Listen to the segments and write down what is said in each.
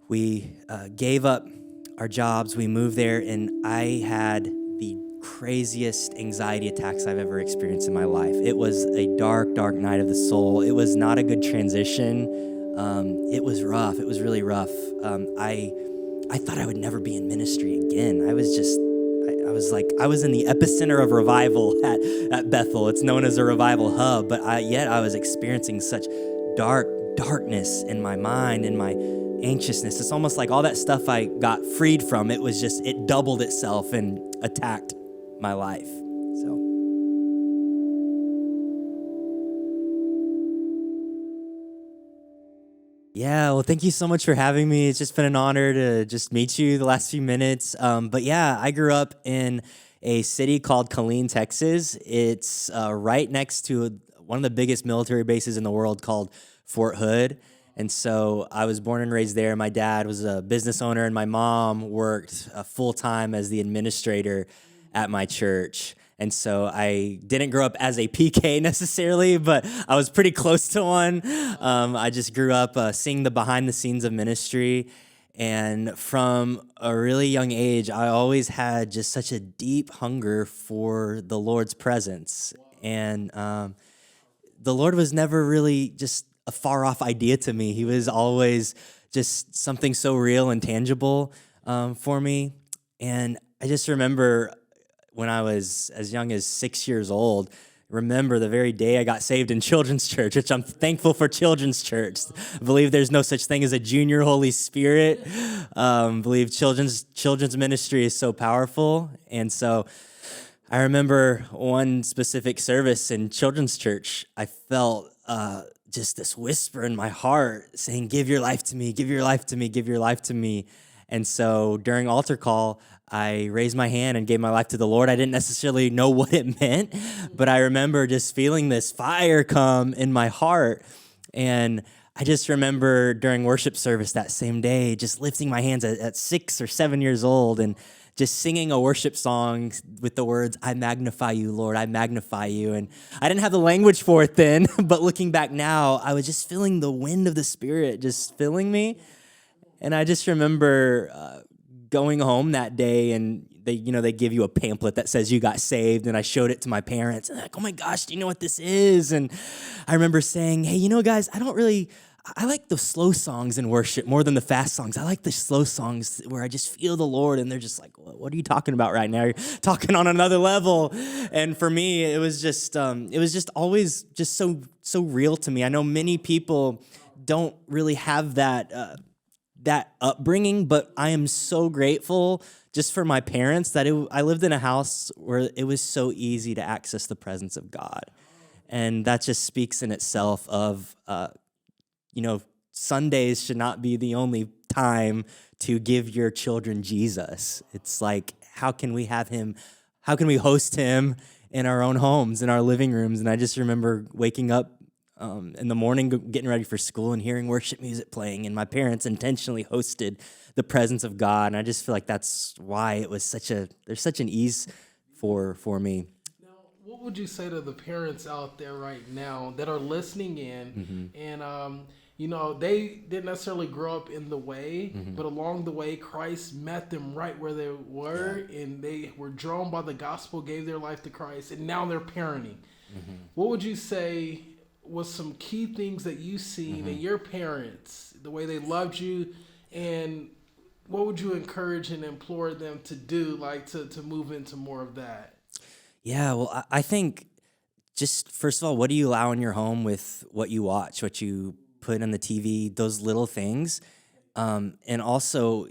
we gave up our jobs. We moved there, and I had the craziest anxiety attacks I've ever experienced in my life. It was a dark, dark night of the soul. It was not a good transition. It was rough. It was really rough. I thought I would never be in ministry again. I was in the epicenter of revival at Bethel. It's known as a revival hub, but yet I was experiencing such darkness in my mind and my anxiousness. It's almost like all that stuff I got freed from, it doubled itself and attacked my life. So. Yeah, well, thank you so much for having me. It's just been an honor to just meet you the last few minutes. But yeah, I grew up in a city called Killeen, Texas. It's right next to one of the biggest military bases in the world called Fort Hood. And so I was born and raised there. My dad was a business owner, and my mom worked full-time as the administrator at my church. And so I didn't grow up as a PK necessarily, but I was pretty close to one. I just grew up seeing the behind the scenes of ministry. And from a really young age, I always had just such a deep hunger for the Lord's presence. And the Lord was never really just a far off idea to me. He was always just something so real and tangible for me. And I just remember when I was as young as 6 years old, remember the very day I got saved in children's church, which I'm thankful for children's church. I believe there's no such thing as a junior Holy Spirit. Believe children's ministry is so powerful. And so I remember one specific service in children's church, I felt just this whisper in my heart saying, give your life to me, give your life to me, give your life to me. And so during altar call, I raised my hand and gave my life to the Lord. I didn't necessarily know what it meant, but I remember just feeling this fire come in my heart. And I just remember during worship service that same day, just lifting my hands at 6 or 7 years old and just singing a worship song with the words, I magnify you, Lord, I magnify you. And I didn't have the language for it then, but looking back now, I was just feeling the wind of the Spirit just filling me. And I just remember going home that day, and they give you a pamphlet that says you got saved, and I showed it to my parents, and they're like, oh my gosh, do you know what this is? And I remember saying, hey, guys, I like the slow songs in worship more than the fast songs. I like the slow songs where I just feel the Lord, and they're just like, what are you talking about right now? You're talking on another level. And for me, it was just always just so real to me. I know many people don't really have that upbringing, but I am so grateful just for my parents that I lived in a house where it was so easy to access the presence of God. And that just speaks in itself of, Sundays should not be the only time to give your children Jesus. It's like, how can we host him in our own homes, in our living rooms? And I just remember waking up in the morning, getting ready for school and hearing worship music playing, and my parents intentionally hosted the presence of God, and I just feel like that's why it was there's such an ease for me. Now, what would you say to the parents out there right now that are listening in, and they didn't necessarily grow up in the way, but along the way, Christ met them right where they were, and they were drawn by the gospel, gave their life to Christ, and now they're parenting. What would you say was some key things that you seen in your parents, the way they loved you, and what would you encourage and implore them to do, like to move into more of that? Yeah, well, I think just first of all, what do you allow in your home with what you watch, what you put on the TV, those little things, and also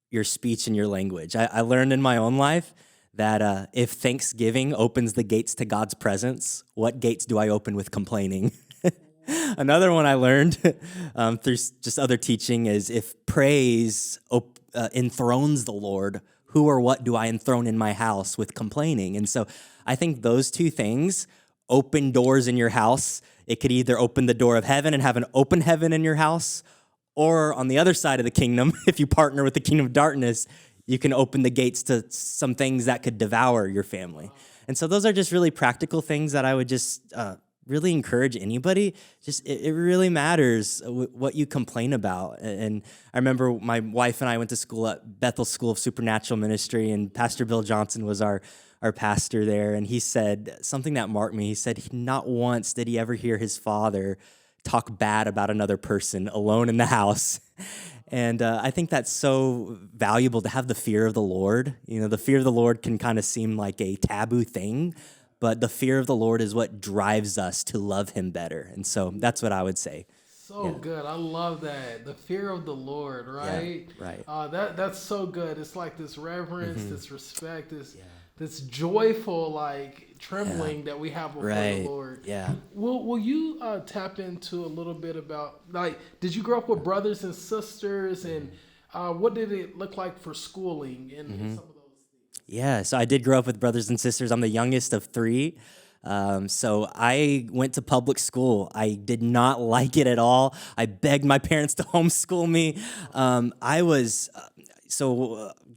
your speech and your language. I learned in my own life that if Thanksgiving opens the gates to God's presence, what gates do I open with complaining? Another one I learned through just other teaching is if praise enthrones the Lord, who or what do I enthrone in my house with complaining? And so I think those two things open doors in your house. It could either open the door of heaven and have an open heaven in your house, or on the other side of the kingdom, if you partner with the kingdom of darkness, you can open the gates to some things that could devour your family. And so those are just really practical things that I would just really encourage anybody. Just it really matters what you complain about. And I remember my wife and I went to school at Bethel School of Supernatural Ministry, and Pastor Bill Johnson was our pastor there, and he said something that marked me. He said not once did he ever hear his father talk bad about another person alone in the house. And I think that's so valuable to have the fear of the Lord. You know, the fear of the Lord can kind of seem like a taboo thing, but the fear of the Lord is what drives us to love him better. And so that's what I would say. So good. I love that. The fear of the Lord, right? Yeah, right. That's so good. It's like this reverence, this respect, this joyful like trembling that we have before the Lord. Yeah. Will you tap into a little bit about, like, did you grow up with brothers and sisters, and what did it look like for schooling and some of those things? Yeah, so I did grow up with brothers and sisters. I'm the youngest of three. So I went to public school. I did not like it at all. I begged my parents to homeschool me.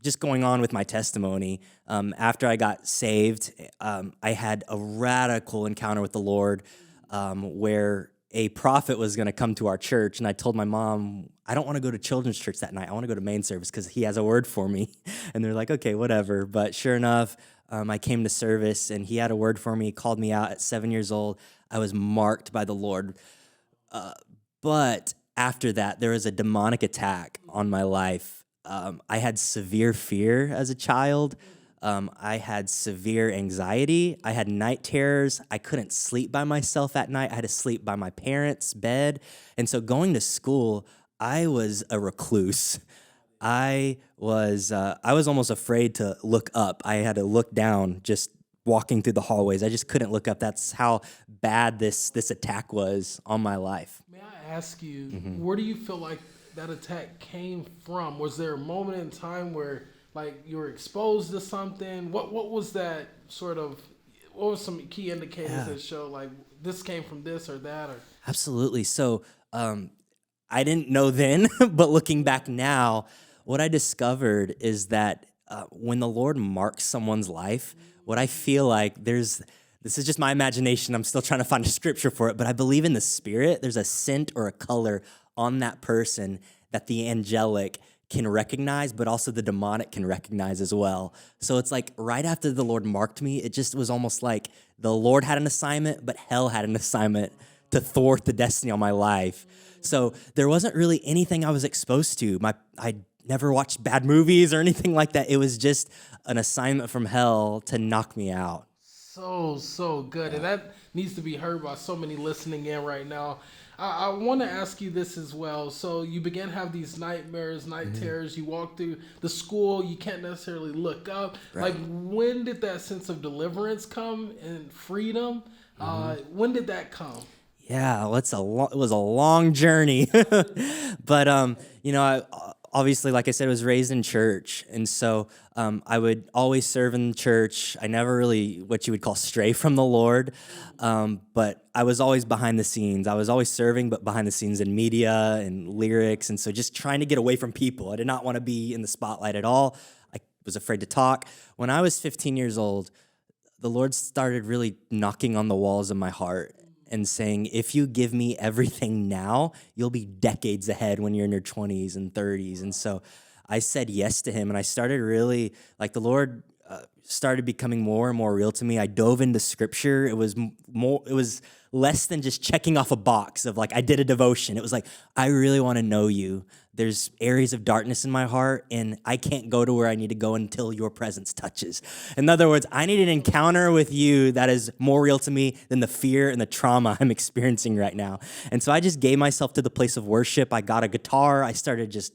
Just going on with my testimony, after I got saved, I had a radical encounter with the Lord, where a prophet was going to come to our church, and I told my mom, I don't want to go to children's church that night. I want to go to main service because he has a word for me. And they're like, okay, whatever. But sure enough, I came to service, and he had a word for me. He called me out at 7 years old. I was marked by the Lord. But after that, there was a demonic attack on my life. I had severe fear as a child. I had severe anxiety. I had night terrors. I couldn't sleep by myself at night. I had to sleep by my parents' bed. And so going to school, I was a recluse. I was almost afraid to look up. I had to look down just walking through the hallways. I just couldn't look up. That's how bad this attack was on my life. May I ask you, where do you feel like that attack came from? Was there a moment in time where, like, you were exposed to something? What was that sort of? What was some key indicators that show like this came from this or that? Or Absolutely. So I didn't know then, but looking back now, what I discovered is that when the Lord marks someone's life, what I feel like this is just my imagination. I'm still trying to find a scripture for it, but I believe in the Spirit. There's a scent or a color on that person that the angelic can recognize, but also the demonic can recognize as well. So it's like right after the Lord marked me, it just was almost like the Lord had an assignment, but hell had an assignment to thwart the destiny on my life. So there wasn't really anything I was exposed to. I never watched bad movies or anything like that. It was just an assignment from hell to knock me out. So good. And that needs to be heard by so many listening in right now. I want to ask you this as well. So you began to have these nightmares, night terrors. You walk through the school. You can't necessarily look up. Right. Like, when did that sense of deliverance come and freedom? When did that come? Yeah, well, it was a long journey. But, obviously, like I said, I was raised in church. And so I would always serve in church. I never really, what you would call, stray from the Lord. But I was always behind the scenes. I was always serving, but behind the scenes in media and lyrics. And so just trying to get away from people. I did not want to be in the spotlight at all. I was afraid to talk. When I was 15 years old, the Lord started really knocking on the walls of my heart and saying, if you give me everything now, you'll be decades ahead when you're in your 20s and 30s. And so I said yes to him, and I started really, like, the Lord started becoming more and more real to me. I dove into scripture. It was less than just checking off a box of, like, I did a devotion. It was like, I really want to know you. There's areas of darkness in my heart, and I can't go to where I need to go until your presence touches. In other words, I need an encounter with you that is more real to me than the fear and the trauma I'm experiencing right now. And so I just gave myself to the place of worship. I got a guitar. I started just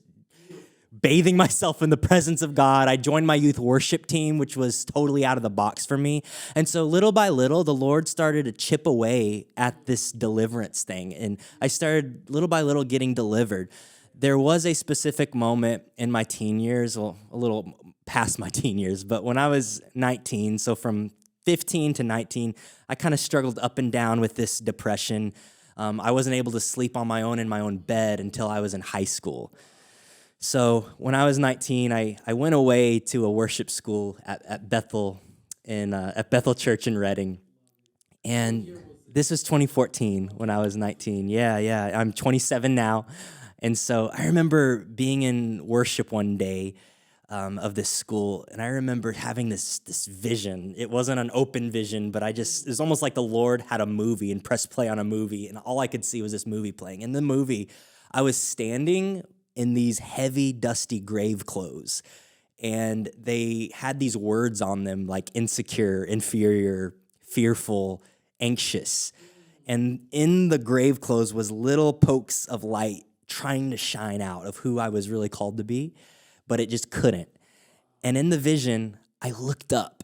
bathing myself in the presence of God. I joined my youth worship team, which was totally out of the box for me. And so little by little, the Lord started to chip away at this deliverance thing. And I started little by little getting delivered. There was a specific moment in my teen years, well, a little past my teen years, but when I was 19, so from 15 to 19, I kind of struggled up and down with this depression. I wasn't able to sleep on my own in my own bed until I was in high school. So when I was 19, I went away to a worship school at Bethel Church in Redding. And This was 2014 when I was 19. Yeah. I'm 27 now. And so I remember being in worship one day of this school, and I remember having this vision. It wasn't an open vision, but it was almost like the Lord had a movie and pressed play on a movie, and all I could see was this movie playing. In the movie, I was standing in these heavy, dusty grave clothes, and they had these words on them like insecure, inferior, fearful, anxious. And in the grave clothes was little pokes of light trying to shine out of who I was really called to be, but it just couldn't. And in the vision, I looked up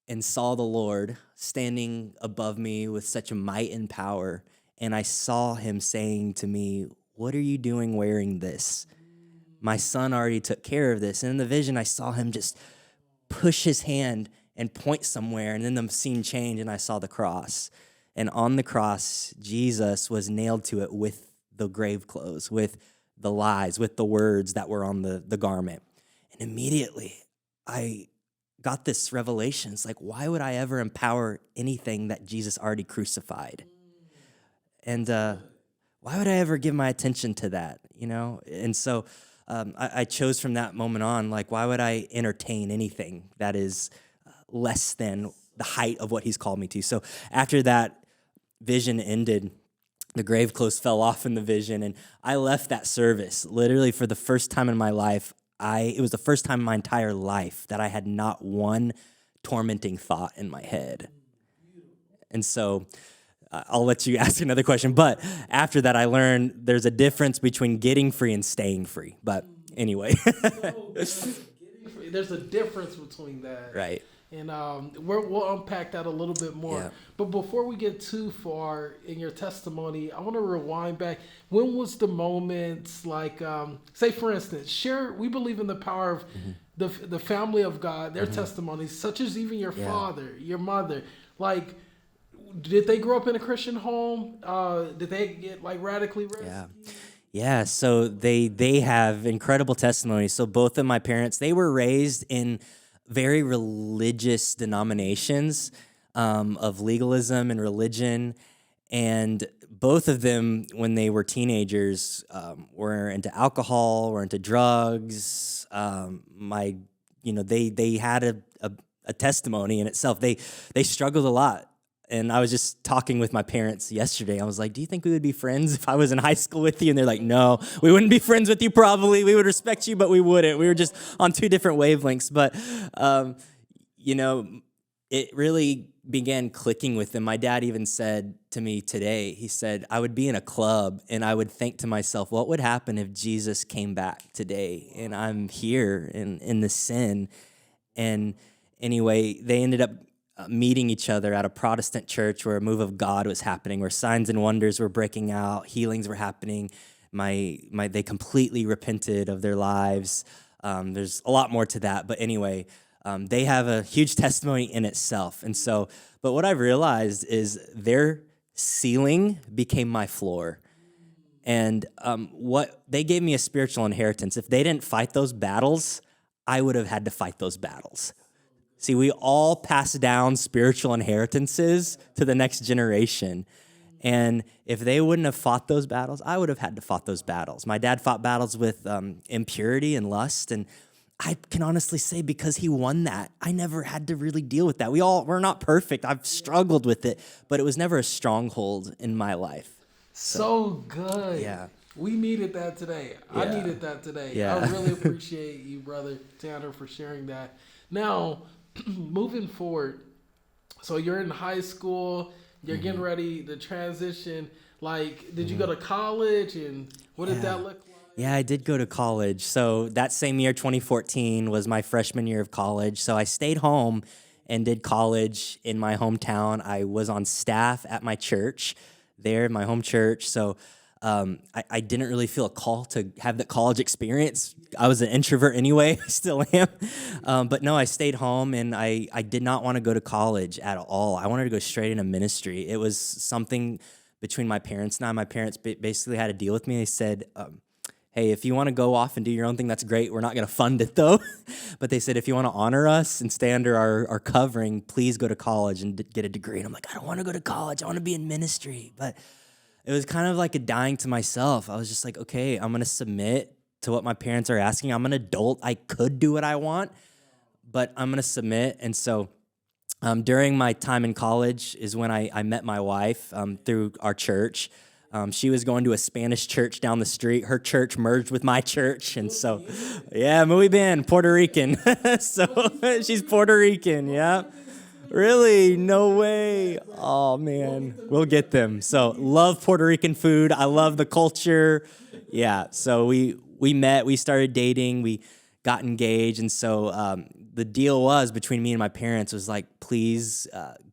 and saw the Lord standing above me with such a might and power. And I saw him saying to me, "What are you doing wearing this? My son already took care of this." And in the vision, I saw him just push his hand and point somewhere. And then the scene changed, and I saw the cross. And on the cross, Jesus was nailed to it with the grave clothes, with the lies, with the words that were on the garment. And immediately, I got this revelation. It's like, why would I ever empower anything that Jesus already crucified? And why would I ever give my attention to that, you know? And so I chose from that moment on, like, why would I entertain anything that is less than the height of what he's called me to? So after that vision ended, the grave clothes fell off in the vision, and I left that service literally for the first time in my life. It was the first time in my entire life that I had not one tormenting thought in my head. And so I'll let you ask another question. But after that, I learned there's a difference between getting free and staying free. But anyway. There's a difference between that. Right. And we'll unpack that a little bit more. Yeah. But before we get too far in your testimony, I want to rewind back. When was the moments like, say, for instance, we believe in the power of the family of God, their testimonies, such as even your father, your mother. Like, did they grow up in a Christian home? Did they get like radically raised? Yeah. So they have incredible testimonies. So both of my parents, they were raised in very religious denominations of legalism and religion. And both of them, when they were teenagers, were into alcohol, were into drugs. They had a testimony in itself. They struggled a lot. And I was just talking with my parents yesterday. I was like, do you think we would be friends if I was in high school with you? And they're like, no, we wouldn't be friends with you probably. We would respect you, but we wouldn't. We were just on two different wavelengths. But, it really began clicking with them. My dad even said to me today, he said, I would be in a club and I would think to myself, what would happen if Jesus came back today and I'm here in the sin? And anyway, they ended up meeting each other at a Protestant church where a move of God was happening, where signs and wonders were breaking out, healings were happening. They completely repented of their lives. There's a lot more to that, but anyway, they have a huge testimony in itself. And so, but what I've realized is their ceiling became my floor. And what they gave me a spiritual inheritance. If they didn't fight those battles, I would have had to fight those battles. See, we all pass down spiritual inheritances to the next generation. And if they wouldn't have fought those battles, I would have had to fight those battles. My dad fought battles with impurity and lust. And I can honestly say because he won that, I never had to really deal with that. We're not perfect. I've struggled with it, but it was never a stronghold in my life. So good. Yeah. We needed that today. I needed that today. Yeah. I really appreciate you, Brother Tanner, for sharing that. Now, moving forward, so you're in high school, you're getting ready to transition. Like, did you go to college, and what did that look like? Yeah, I did go to college. So that same year, 2014, was my freshman year of college. So I stayed home and did college in my hometown. I was on staff at my church there, my home church. So I didn't really feel a call to have that college experience. I was an introvert anyway, I still am. But no, I stayed home, and I did not want to go to college at all. I wanted to go straight into ministry. It was something between my parents and I. My parents basically had a deal with me. They said, hey, if you want to go off and do your own thing, that's great. We're not going to fund it, though. But they said, if you want to honor us and stay under our covering, please go to college and get a degree. And I'm like, I don't want to go to college. I want to be in ministry. But it was kind of like a dying to myself. I was just like, okay, I'm going to submit to what my parents are asking. I'm an adult. I could do what I want, but I'm going to submit. And so during my time in college is when I met my wife through our church. She was going to a Spanish church down the street. Her church merged with my church. And so, yeah, muy bien, Puerto Rican. So she's Puerto Rican, yeah. Really? No way. Oh, man. We'll get them. So love Puerto Rican food. I love the culture. Yeah, so we met. We started dating. We got engaged. And so the deal was between me and my parents was like, please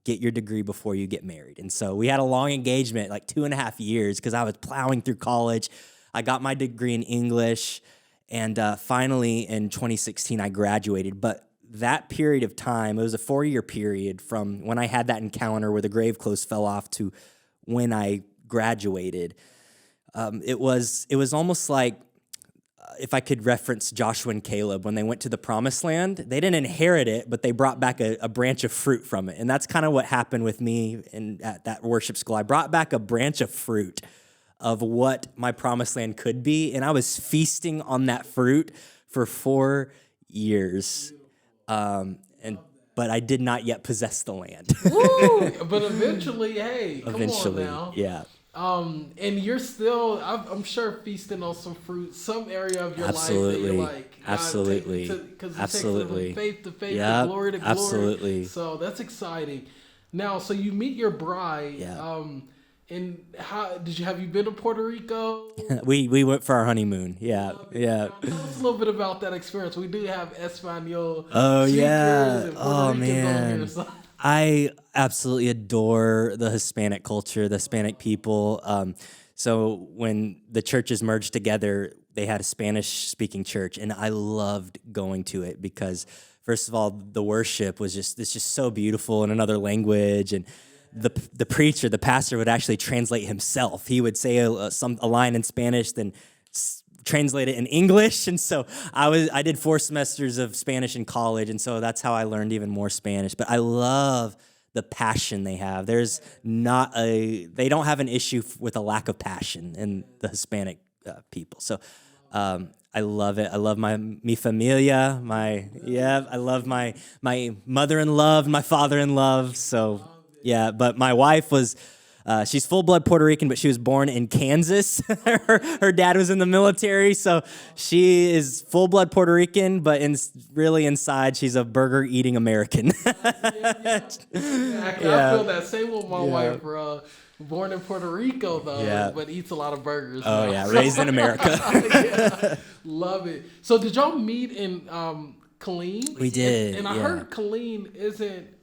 get your degree before you get married. And so we had a long engagement, like 2.5 years, because I was plowing through college. I got my degree in English, and finally in 2016 I graduated. But that period of time, it was a 4-year period from when I had that encounter where the grave clothes fell off to when I graduated. It was almost like, if I could reference Joshua and Caleb, when they went to the promised land, they didn't inherit it, but they brought back a branch of fruit from it. And that's kind of what happened with me at that worship school. I brought back a branch of fruit of what my promised land could be, and I was feasting on that fruit for 4 years. But I did not yet possess the land. Woo! But eventually, hey, come on now. Yeah. And you're still, I'm sure, feasting on some fruit, some area of your Absolutely. life that you're like, Absolutely. Because it Absolutely. takes from faith to faith, Yep. to glory to glory. Absolutely. So that's exciting. Now, so you meet your bride. Yeah. And have you been to Puerto Rico? We went for our honeymoon. Yeah. Yeah. Tell us a little bit about that experience. We do have Espanol. Oh, yeah. And Puerto Oh, Ricans on man. here, so. I absolutely adore the Hispanic culture, the Hispanic people. So when the churches merged together, they had a Spanish-speaking church, and I loved going to it because, first of all, the worship was just so beautiful in another language, and the preacher, the pastor, would actually translate himself. He would say a line in Spanish, then translate it in English. And so I did 4 semesters of Spanish in college, and so that's how I learned even more Spanish. But I love the passion they have. They don't have an issue with a lack of passion in the Hispanic people. So I love it. I love mi familia, I love my mother-in-law, my father-in-law. So yeah, but my wife was, she's full-blood Puerto Rican, but she was born in Kansas. Her dad was in the military, so she is full-blood Puerto Rican, but really inside, she's a burger-eating American. I feel that same with my wife, bro. Born in Puerto Rico, though, but eats a lot of burgers. Oh, yeah, raised in America. Yeah, love it. So did y'all meet in Killeen? We did, And I heard Killeen isn't,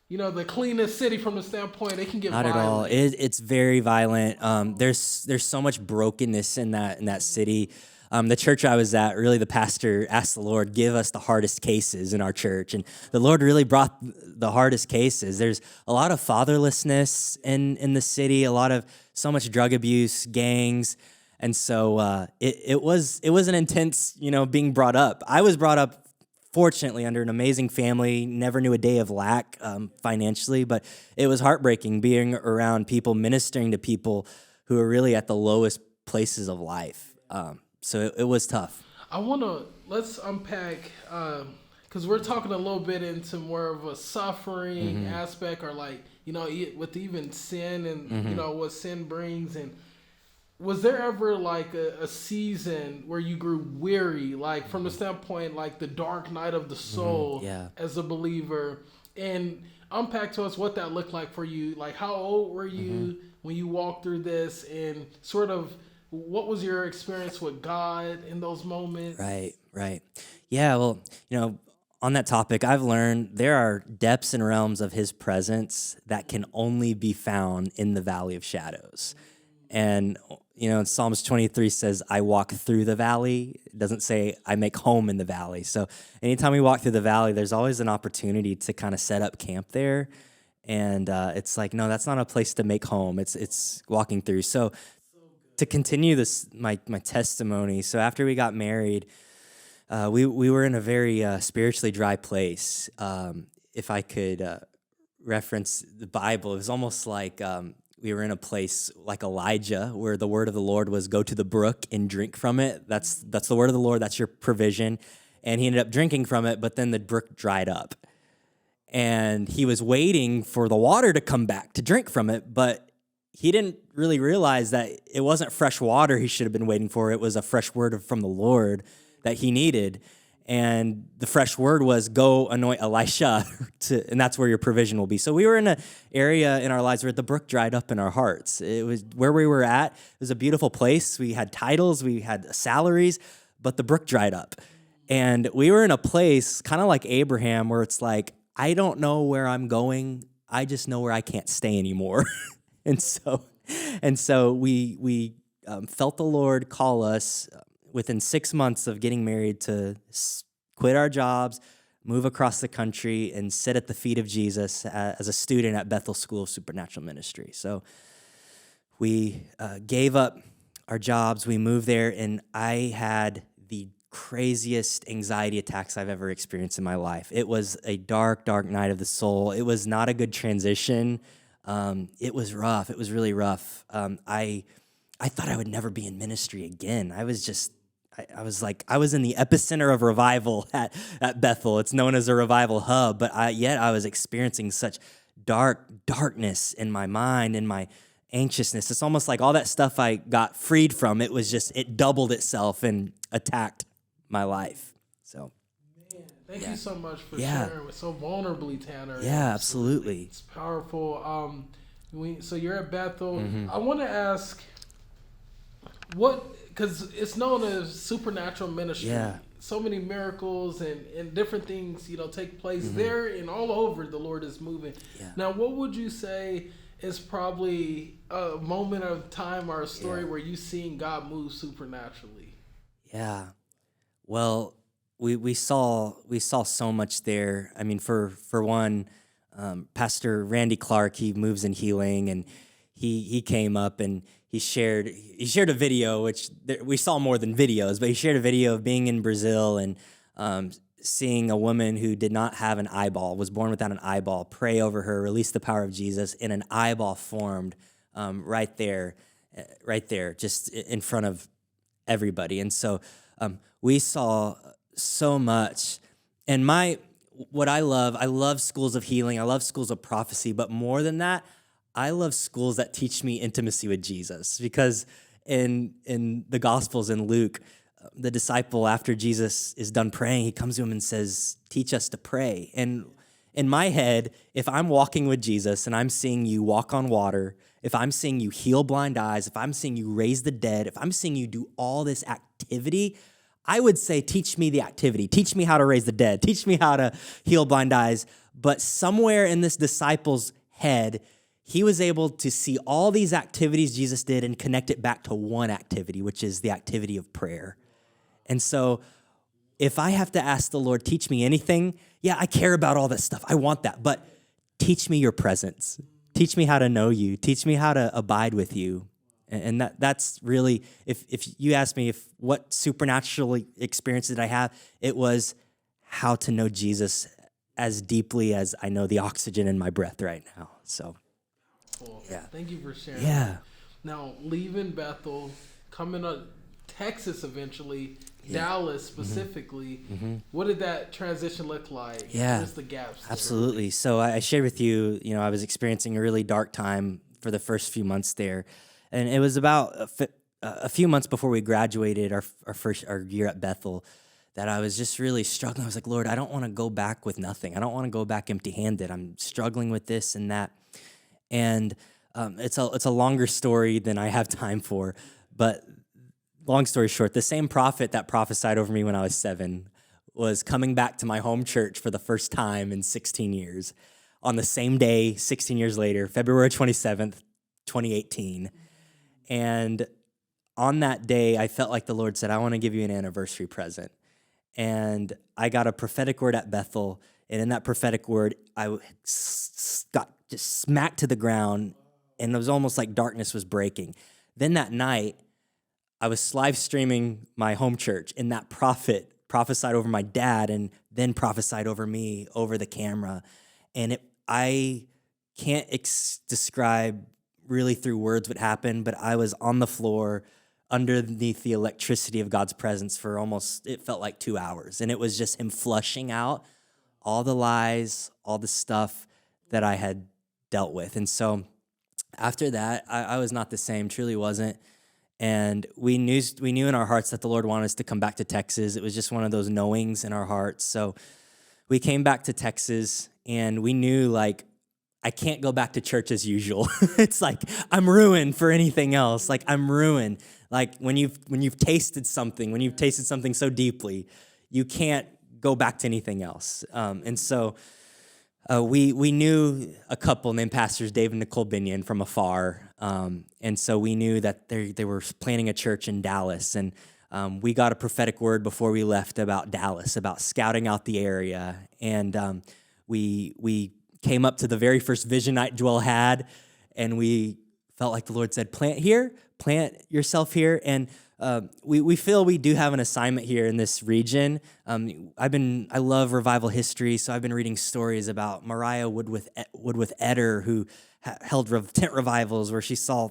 the cleanest city from the standpoint, it can get violent. Not at all. It's very violent. There's so much brokenness in that city. The church I was at, really the pastor asked the Lord, give us the hardest cases in our church. And the Lord really brought the hardest cases. There's a lot of fatherlessness in the city, so much drug abuse, gangs. And so it was an intense, being brought up. I was brought up fortunately under an amazing family, never knew a day of lack financially, but it was heartbreaking being around people, ministering to people who are really at the lowest places of life. So it was tough. Let's unpack, because we're talking a little bit into more of a suffering aspect, or with even sin and, what sin brings. And was there ever like a season where you grew weary, like from the standpoint, like the dark night of the soul as a believer? And unpack to us what that looked like for you. Like, how old were you when you walked through this, and sort of what was your experience with God in those moments? Right. Yeah, well, on that topic, I've learned there are depths and realms of His presence that can only be found in the valley of shadows. And, Psalms 23 says, I walk through the valley. It doesn't say I make home in the valley. So anytime we walk through the valley, there's always an opportunity to kind of set up camp there. And it's like, no, that's not a place to make home. It's walking through. So to continue this, my testimony. So after we got married, we were in a very spiritually dry place. If I could reference the Bible, it was almost like we were in a place like Elijah, where the word of the Lord was, "Go to the brook and drink from it." That's the word of the Lord. That's your provision. And he ended up drinking from it, but then the brook dried up. And he was waiting for the water to come back to drink from it, but he didn't really realize that it wasn't fresh water he should have been waiting for. It was a fresh word from the Lord that he needed. And the fresh word was, "Go anoint Elisha," and that's where your provision will be. So we were in an area in our lives where the brook dried up in our hearts. It was where we were at. It was a beautiful place. We had titles, we had salaries, but the brook dried up. And we were in a place kind of like Abraham, where it's like, I don't know where I'm going. I just know where I can't stay anymore. and so we felt the Lord call us within 6 months of getting married to quit our jobs, move across the country, and sit at the feet of Jesus as a student at Bethel School of Supernatural Ministry. So we gave up our jobs. We moved there, and I had the craziest anxiety attacks I've ever experienced in my life. It was a dark, dark night of the soul. It was not a good transition. It was rough. It was really rough. I thought I would never be in ministry again. I was in the epicenter of revival at Bethel. It's known as a revival hub, but yet I was experiencing such darkness in my mind and my anxiousness. It's almost like all that stuff I got freed from, it doubled itself and attacked my life. So, thank you so much for sharing so vulnerably, Tanner. Yeah, absolutely. It's powerful. So you're at Bethel. I want to ask, because it's known as supernatural ministry. Yeah. So many miracles and different things, take place there, and all over the Lord is moving. Yeah. Now, what would you say is probably a moment of time or a story where you've seen God move supernaturally? Yeah. Well, we saw so much there. I mean, for one, Pastor Randy Clark, he moves in healing, and he came up and he shared a video, which we saw more than videos, but he shared a video of being in Brazil and seeing a woman who did not have an eyeball, was born without an eyeball, pray over her, release the power of Jesus, and an eyeball formed right there, just in front of everybody. And so we saw so much. And what I love schools of healing, I love schools of prophecy, but more than that, I love schools that teach me intimacy with Jesus, because in the Gospels, in Luke, the disciple, after Jesus is done praying, he comes to him and says, "Teach us to pray." And in my head, if I'm walking with Jesus and I'm seeing you walk on water, if I'm seeing you heal blind eyes, if I'm seeing you raise the dead, if I'm seeing you do all this activity, I would say, teach me the activity. Teach me how to raise the dead. Teach me how to heal blind eyes. But somewhere in this disciple's head, he was able to see all these activities Jesus did and connect it back to one activity, which is the activity of prayer. And so if I have to ask the Lord, teach me anything, yeah, I care about all that stuff. I want that. But teach me your presence. Teach me how to know you. Teach me how to abide with you. And that's really, if you ask me what supernatural experience did I have, it was how to know Jesus as deeply as I know the oxygen in my breath right now. So, Thank you for sharing. Yeah. Now, leaving Bethel, coming to Texas eventually, Dallas specifically, what did that transition look like? Yeah. What's the gaps? Absolutely. So I shared with you, I was experiencing a really dark time for the first few months there. And it was about a few months before we graduated our year at Bethel that I was just really struggling. I was like, Lord, I don't want to go back with nothing. I don't want to go back empty-handed. I'm struggling with this and that. And it's a longer story than I have time for. But long story short, the same prophet that prophesied over me when I was 7 was coming back to my home church for the first time in 16 years on the same day, 16 years later, February 27th, 2018. And on that day, I felt like the Lord said, I want to give you an anniversary present. And I got a prophetic word at Bethel. And in that prophetic word, I got just smacked to the ground. And it was almost like darkness was breaking. Then that night, I was live streaming my home church, and that prophet prophesied over my dad and then prophesied over me over the camera. And I can't describe really through words what happened, but I was on the floor underneath the electricity of God's presence for almost, it felt like 2 hours. And it was just him flushing out all the lies, all the stuff that I had dealt with. And so after that, I was not the same, truly wasn't. And we knew in our hearts that the Lord wanted us to come back to Texas. It was just one of those knowings in our hearts. So we came back to Texas, and we knew, like, I can't go back to church as usual. It's like I'm ruined for anything else. Like, I'm ruined. Like, when you've tasted something so deeply, you can't go back to anything else. And so we knew a couple named Pastors Dave and Nicole Binion from afar. And so we knew that they were planning a church in Dallas. And we got a prophetic word before we left about Dallas, about scouting out the area. And we came up to the very first vision night Joel had, and we felt like the Lord said, plant yourself here. And we feel we do have an assignment here in this region. I love revival history, so I've been reading stories about Mariah Woodworth Eder, who held tent revivals where she saw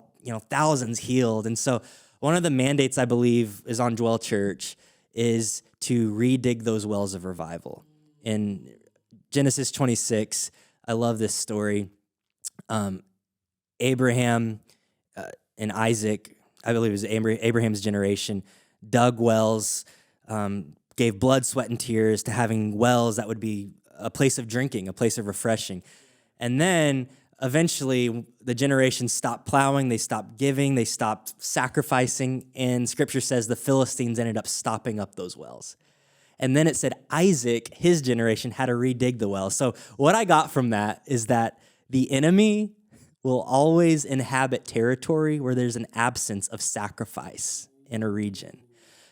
thousands healed. And so one of the mandates I believe is on Dwell Church is to redig those wells of revival. In Genesis 26, I love this story. Abraham and Isaac, I believe it was Abraham's generation, dug wells, gave blood, sweat, and tears to having wells that would be a place of drinking, a place of refreshing. And then eventually the generations stopped plowing, they stopped giving, they stopped sacrificing, and Scripture says the Philistines ended up stopping up those wells. And then it said Isaac, his generation, had to redig the well. So what I got from that is that the enemy will always inhabit territory where there's an absence of sacrifice in a region.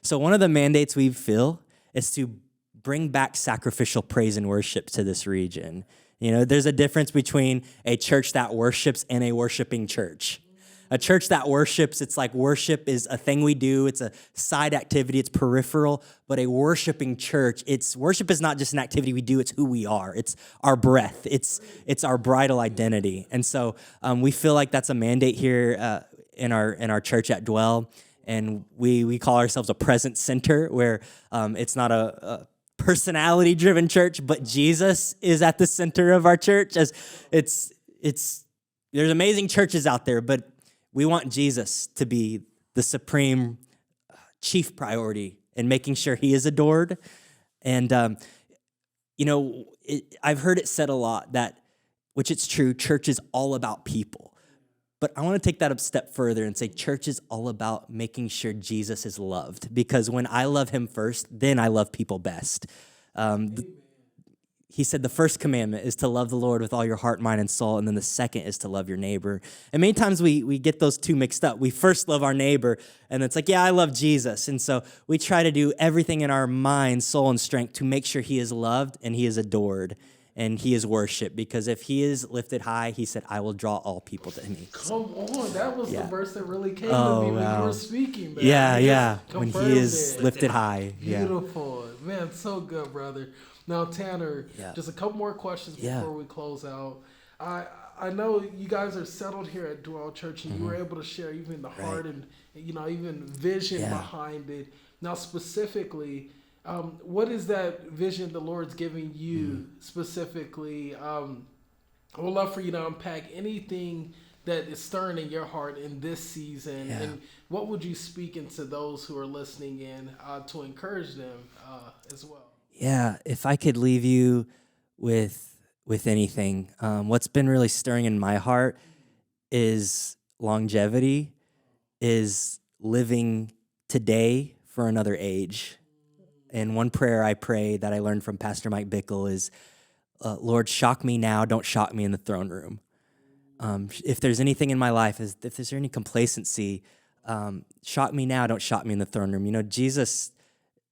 So one of the mandates we feel is to bring back sacrificial praise and worship to this region. There's a difference between a church that worships and a worshiping church. A church that worships, it's like worship is a thing we do. It's a side activity. It's peripheral. But a worshiping church, worship is not just an activity we do. It's who we are. It's our breath. It's our bridal identity. And so we feel like that's a mandate here in our church at Dwell. And we call ourselves a presence center, where it's not a personality-driven church, but Jesus is at the center of our church. As there's amazing churches out there, but we want Jesus to be the supreme chief priority in making sure he is adored. And, I've heard it said a lot that, which it's true, church is all about people. But I want to take that a step further and say church is all about making sure Jesus is loved. Because when I love him first, then I love people best. He said the first commandment is to love the Lord with all your heart, mind, and soul, and then the second is to love your neighbor. And many times we get those two mixed up. We first love our neighbor, and it's like, yeah, I love Jesus. And so we try to do everything in our mind, soul, and strength to make sure he is loved and he is adored and he is worshiped. Because if he is lifted high, he said, I will draw all people to me. Come on, that was the verse that really came to me when you were speaking, man. Yeah. When he is lifted high. Beautiful. Man, so good, brother. Now, Tanner, just a couple more questions before we close out. I know you guys are settled here at Dwell Church, and you were able to share even the heart and even vision behind it. Now, specifically, what is that vision the Lord's giving you specifically? I would love for you to unpack anything that is stirring in your heart in this season, and what would you speak into those who are listening in to encourage them as well? Yeah, if I could leave you with anything, what's been really stirring in my heart is longevity, is living today for another age. And one prayer I pray that I learned from Pastor Mike Bickle is, Lord, shock me now, don't shock me in the throne room. If there's anything in my life, if there's any complacency, shock me now, don't shock me in the throne room. Jesus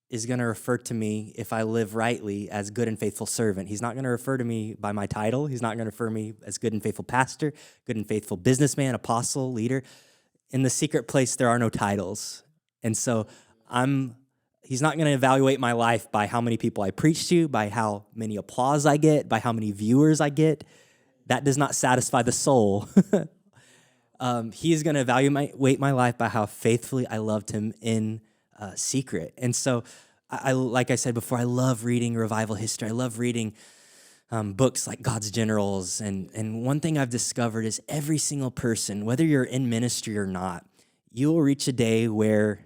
is going to refer to me, if I live rightly, as good and faithful servant. He's not going to refer to me by my title. He's not going to refer to me as good and faithful pastor, good and faithful businessman, apostle, leader. In the secret place, there are no titles. And so he's not going to evaluate my life by how many people I preach to, by how many applause I get, by how many viewers I get. That does not satisfy the soul. He is going to evaluate my life by how faithfully I loved him in secret. And so, like I said before, I love reading revival history. I love reading books like God's Generals. And one thing I've discovered is every single person, whether you're in ministry or not, you will reach a day where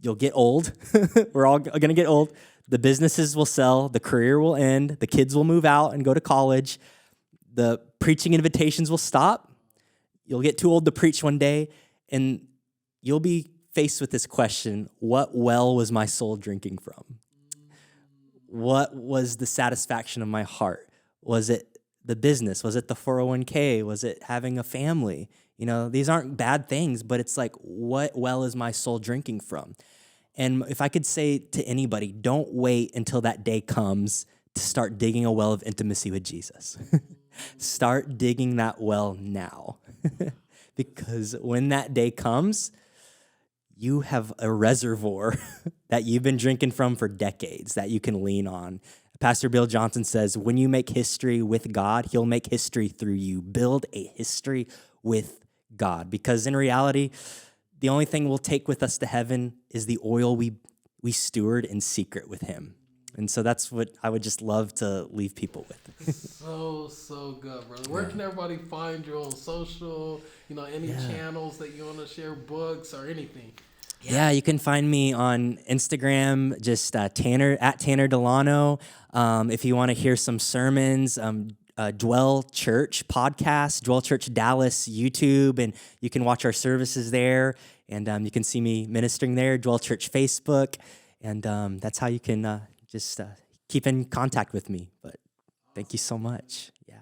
you'll get old. We're all going to get old. The businesses will sell. The career will end. The kids will move out and go to college. The preaching invitations will stop. You'll get too old to preach one day, and you'll be faced with this question: what well was my soul drinking from? What was the satisfaction of my heart? Was it the business? Was it the 401k? Was it having a family? These aren't bad things, but it's like, what well is my soul drinking from? And if I could say to anybody, don't wait until that day comes to start digging a well of intimacy with Jesus. Start digging that well now. Because when that day comes, you have a reservoir that you've been drinking from for decades that you can lean on. Pastor Bill Johnson says, when you make history with God, he'll make history through you. Build a history with God. Because in reality, the only thing we'll take with us to heaven is the oil we steward in secret with him. And so that's what I would just love to leave people with. So good, brother. Where can everybody find you on social? Any channels that you want to share, books or anything? Yeah, you can find me on Instagram, just Tanner Delano. If you want to hear some sermons, Dwell Church podcast, Dwell Church Dallas YouTube, and you can watch our services there, and you can see me ministering there. Dwell Church Facebook, and that's how you can just keep in contact with me. But thank you so much. Yeah.